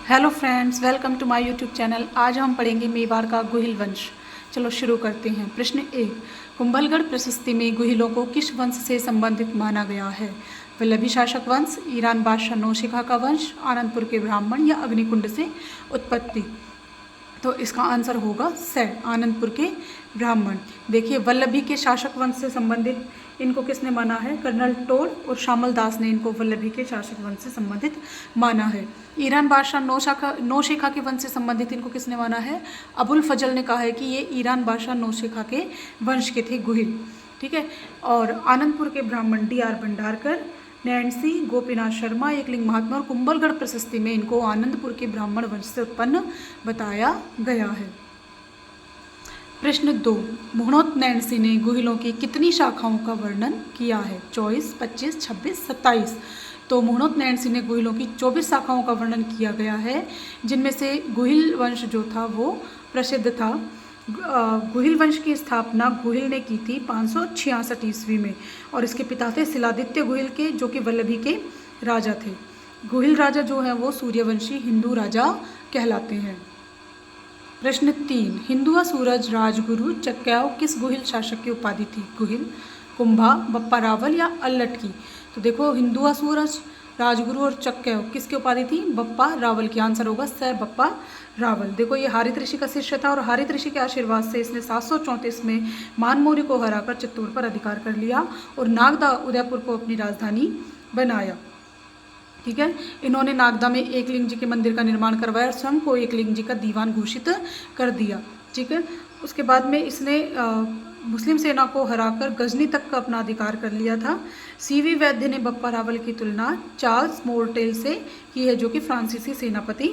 Hello friends, welcome to my YouTube channel. आज हम पढ़ेंगे मेवाड़ का गुहिल वंश। चलो शुरू करते हैं। प्रश्न 1, कुंभलगढ़ प्रशस्ति में गुहिलों को किस वंश से संबंधित माना गया है? वल्लभी शासक वंश, ईरान बादशाह नौशिखा का वंश, आनंदपुर के ब्राह्मण या अग्निकुंड से उत्पत्ति। तो इसका आंसर होगा स, आनंदपुर के ब्राह्मण। देखिए, वल्लभी के शासक वंश से संबंधित इनको किसने माना है? कर्नल टोड और शामल दास ने इनको वल्लभी के शासक वंश से संबंधित माना है। ईरान बादशाह नौशेखा के वंश से संबंधित इनको किसने माना है? अबुल फजल ने कहा है कि ये ईरान बादशाह नौशेखा के वंश के थे गुहिल। ठीक है। और आनंदपुर के ब्राह्मण D.R. भंडारकर, नैन्सी, गोपीनाथ शर्मा, एकलिंग महात्मा और कुंभलगढ़ प्रशस्ति में इनको आनंदपुर के ब्राह्मण वंश से उत्पन्न बताया गया है। प्रश्न 2, मुहणोत नैन्सी ने गुहिलों की कितनी शाखाओं का वर्णन किया है? 24, 25, 26, 27। तो मुहणोत नैन्सी ने गुहिलों की 24 शाखाओं का वर्णन किया गया है, जिनमें से गुहिल वंश जो था वो प्रसिद्ध था। गुहिल वंश की स्थापना गुहिल ने की थी 566 ईस्वी में, और इसके पिता थे शिलादित्य गुहिल के, जो कि वल्लभी के राजा थे। गुहिल राजा जो है वो सूर्यवंशी हिंदू राजा कहलाते हैं। प्रश्न 3, हिंदुआ सूरज राजगुरु चक्याव किस गुहिल शासक की उपाधि थी? गुहिल, कुंभा, बप्पा रावल या अल्लट की? तो देखो, हिंदुआ सूरज, राजगुरु और चक्याव किसकी उपाधि थी? बप्पा रावल की। आंसर होगा स, बप्पा रावल। देखो, ये हारित ऋषि का शिष्य था और हारित ऋषि के आशीर्वाद से इसने 734 में मानमौर्य को हराकर चित्तौड़ पर अधिकार कर लिया और नागदा उदयपुर को अपनी राजधानी बनाया। ठीक है। इन्होंने नागदा में एकलिंग जी के मंदिर का निर्माण करवाया और स्वयं को एकलिंग जी का दीवान घोषित कर दिया। ठीक है। उसके बाद में इसने मुस्लिम सेना को हराकर गजनी तक का अपना अधिकार कर लिया था। CV वैद्य ने बप्पा रावल की तुलना चार्ल्स मोर्टेल से की है, जो कि फ्रांसीसी सेनापति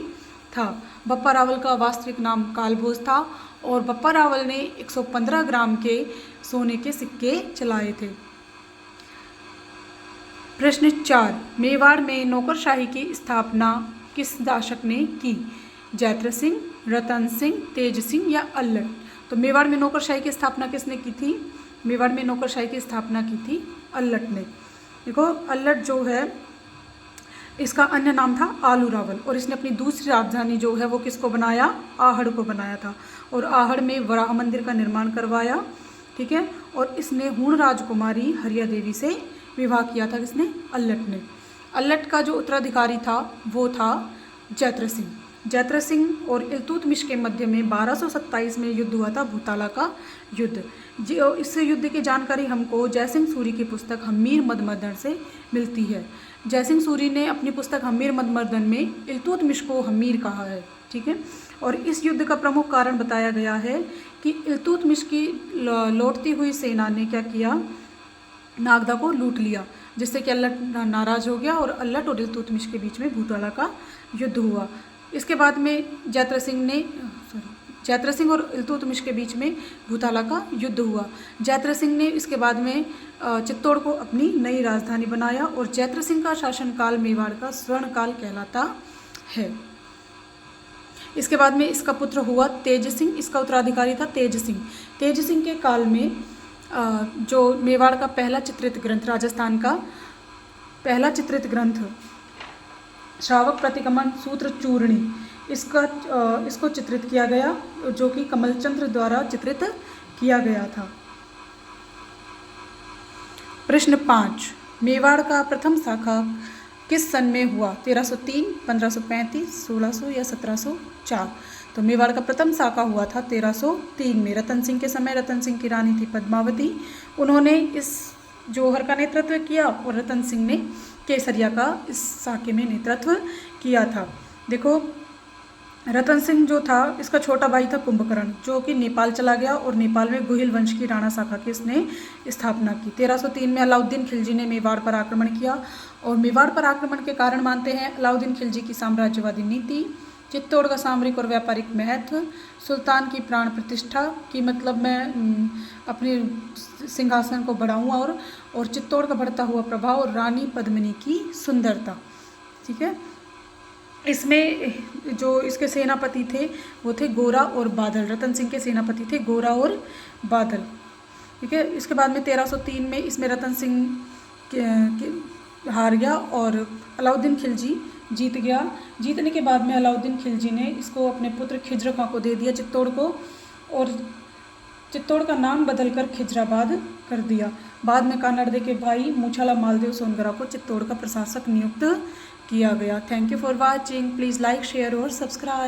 था। बप्पा रावल का वास्तविक नाम कालभोज था और बप्पा रावल ने 115 ग्राम के सोने के सिक्के चलाए थे। प्रश्न 4, मेवाड़ में नौकरशाही की स्थापना किस शासक ने की? जैत्र सिंह, रतन सिंह, तेज सिंह या अल्लट? तो मेवाड़ में नौकरशाही की स्थापना किसने की थी? मेवाड़ में नौकरशाही की स्थापना की थी अल्लट ने। देखो, अल्लट जो है इसका अन्य नाम था आलू रावल, और इसने अपनी दूसरी राजधानी जो है वो किसको बनाया? आहड़ को बनाया था, और आहड़ में वराह मंदिर का निर्माण करवाया। ठीक है। और इसने हूण राजकुमारी हरिया देवी से विवाह किया था। किसने? अल्लट ने। अल्लट का जो उत्तराधिकारी था वो था जैत्र सिंह। जैत्र सिंह और इल्तुतमिश के मध्य में 1227 में युद्ध हुआ था, भूताला का युद्ध। इस युद्ध की जानकारी हमको जयसिंह सूरी की पुस्तक हम्मीर मदमर्दन से मिलती है। जयसिंह सूरी ने अपनी पुस्तक हम्मीर मदमर्दन में इल्तुतमिश को हम्मीर कहा है। ठीक है। और इस युद्ध का प्रमुख कारण बताया गया है कि इल्तुतमिश की लौटती हुई सेना ने क्या किया? नागदा को लूट लिया, जिससे कि अल्लट नाराज हो गया और अल्लट और इल्तुतमिश के बीच में भूताला का युद्ध हुआ। इसके बाद में जैत्र सिंह और इल्तुतमिश के बीच में भूताला का युद्ध हुआ। जैत्र सिंह ने इसके बाद में चित्तौड़ को अपनी नई राजधानी बनाया, और जैत्र सिंह का शासनकाल मेवाड़ का स्वर्णकाल कहलाता है। इसके बाद में इसका पुत्र हुआ तेज सिंह, इसका उत्तराधिकारी था तेज सिंह। तेज सिंह के काल में जो मेवाड़ का पहला चित्रित ग्रंथ, राजस्थान का पहला चित्रित ग्रंथ श्रावक प्रतिगमन सूत्र चूर्णी, इसको चित्रित किया गया, जो कि कमलचंद्र द्वारा चित्रित किया गया था। प्रश्न 5, मेवाड़ का प्रथम शाखा किस सन में हुआ? 1303, 1535, 1600 या 1704? तो मेवाड़ का प्रथम शाखा हुआ था 1303 में, रतन सिंह के समय। रतन सिंह की रानी थी पद्मावती। उन्होंने इस जौहर का नेतृत्व किया और रतन सिंह ने केसरिया का इस शाखे में नेतृत्व किया था। देखो, रतन सिंह जो था इसका छोटा भाई था कुंभकर्ण, जो कि नेपाल चला गया और नेपाल में गुहिल वंश की राणा शाखा की इसने स्थापना की। 1303 में अलाउद्दीन खिलजी ने मेवाड़ पर आक्रमण किया, और मेवाड़ पर आक्रमण के कारण मानते हैं अलाउद्दीन खिलजी की साम्राज्यवादी नीति, चित्तौड़ का सामरिक और व्यापारिक महत्व, सुल्तान की प्राण प्रतिष्ठा की, मतलब मैं अपने सिंहासन को बढ़ाऊँ, और चित्तौड़ का बढ़ता हुआ प्रभाव, और रानी पद्मिनी की सुंदरता। ठीक है। इसमें जो इसके सेनापति थे वो थे गोरा और बादल। रतन सिंह के सेनापति थे गोरा और बादल। ठीक है। इसके बाद में 1303 में इसमें रतन सिंह हार गया और अलाउद्दीन खिलजी जीत गया। जीतने के बाद में अलाउद्दीन खिलजी ने इसको अपने पुत्र खिज्र खां को दे दिया, चित्तौड़ को, और चित्तौड़ का नाम बदलकर खिजराबाद कर दिया। बाद में कानड़दे के भाई मूछाला मालदेव सोनगरा को चित्तौड़ का प्रशासक नियुक्त किया गया। Thank you for watching. Please like, share और सब्सक्राइब।